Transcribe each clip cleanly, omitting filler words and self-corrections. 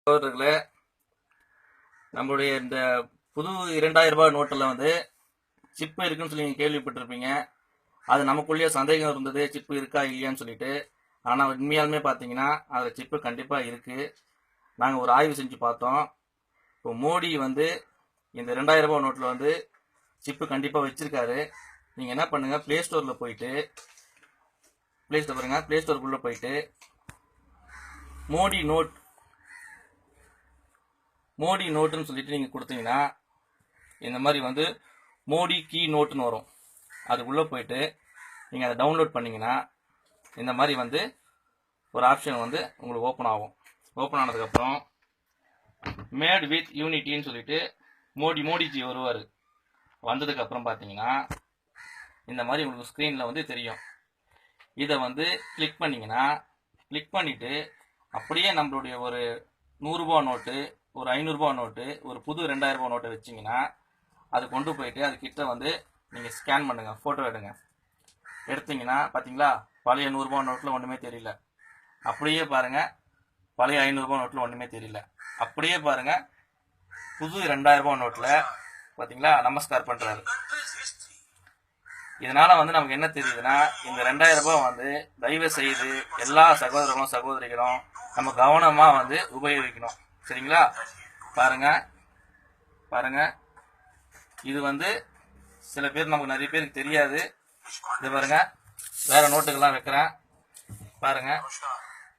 சகோதரர்களே, நம்மளுடைய இந்த புது 2000 ரூபாய் நோட்டில் வந்து சிப்பு இருக்குன்னு சொல்லி நீங்கள் கேள்விப்பட்டிருப்பீங்க. அது நமக்குள்ளேயே சந்தேகம் இருந்தது, சிப்பு இருக்கா இல்லையான்னு சொல்லிட்டு. ஆனால் உண்மையாலுமே பார்த்தீங்கன்னா அதில் சிப்பு கண்டிப்பாக இருக்குது. நாங்கள் ஒரு ஆய்வு செஞ்சு பார்த்தோம். இப்போ மோடி வந்து இந்த 2000 ரூபாய் நோட்டில் வந்து சிப்பு கண்டிப்பாக வச்சுருக்காரு. நீங்கள் என்ன பண்ணுங்கள், ப்ளே ஸ்டோரில் போயிட்டு ப்ளே ஸ்டோருக்குள்ளே போயிட்டு மோடி நோட்டுன்னு சொல்லிட்டு நீங்கள் கொடுத்தீங்கன்னா இந்த மாதிரி வந்து மோடி கீ நோட்டுன்னு வரும். அதுக்குள்ளே போயிட்டு நீங்கள் அதை டவுன்லோட் பண்ணிங்கன்னா இந்த மாதிரி வந்து ஒரு ஆப்ஷன் வந்து உங்களுக்கு ஓப்பன் ஆகும். ஓப்பன் ஆனதுக்கப்புறம் மேட் வித் யூனிட்டின்னு சொல்லிட்டு மோடிஜி வருவார். வந்ததுக்கப்புறம் பார்த்தீங்கன்னா இந்த மாதிரி உங்களுக்கு ஸ்க்ரீனில் வந்து தெரியும். இதை வந்து கிளிக் பண்ணிங்கன்னா, கிளிக் பண்ணிவிட்டு அப்படியே நம்மளுடைய ஒரு 100 ரூபா நோட்டு, ஒரு 500 ரூபா நோட்டு, ஒரு புது 2000 ரூபா நோட்டை வச்சிங்கன்னா அது கொண்டு போயிட்டு அதுக்கிட்ட வந்து நீங்கள் ஸ்கேன் பண்ணுங்கள், ஃபோட்டோ எடுங்க. எடுத்தீங்கன்னா பார்த்தீங்களா, பழைய 100 ரூபா நோட்டில் ஒன்றுமே தெரியல. அப்படியே பாருங்கள், பழைய 500 ரூபா நோட்டில் ஒன்றுமே தெரியல. அப்படியே பாருங்கள், புது 2000 ரூபா நோட்டில் பார்த்தீங்களா நமஸ்கார் பண்ணுறாரு. இதனால வந்து நமக்கு என்ன தெரியுதுன்னா, இந்த 2000 ரூபாய் வந்து தயவு செய்து எல்லா சகோதரர்களும் சகோதரிகளும் நம்ம கவனமாக வந்து உபயோகிக்கணும். சரிங்களா? பாருங்க, இது வந்து சில பேர் நமக்கு நிறைய பேருக்கு தெரியாது. இது பாருங்க, வேற நோட்டுகள்லாம் வைக்கிறேன். பாருங்க,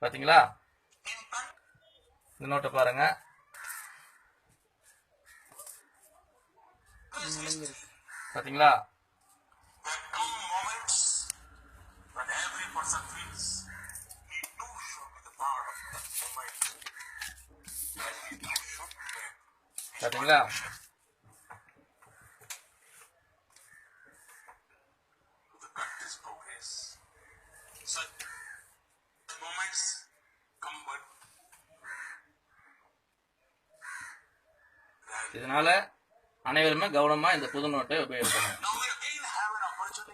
பார்த்தீங்களா? இந்த நோட்டை பாருங்க, பார்த்தீங்களா? பார்த்தீங்களா? இதனால அனைவருமே கவனமா இந்த புது நோட்டை உபயோகிக்கணும்.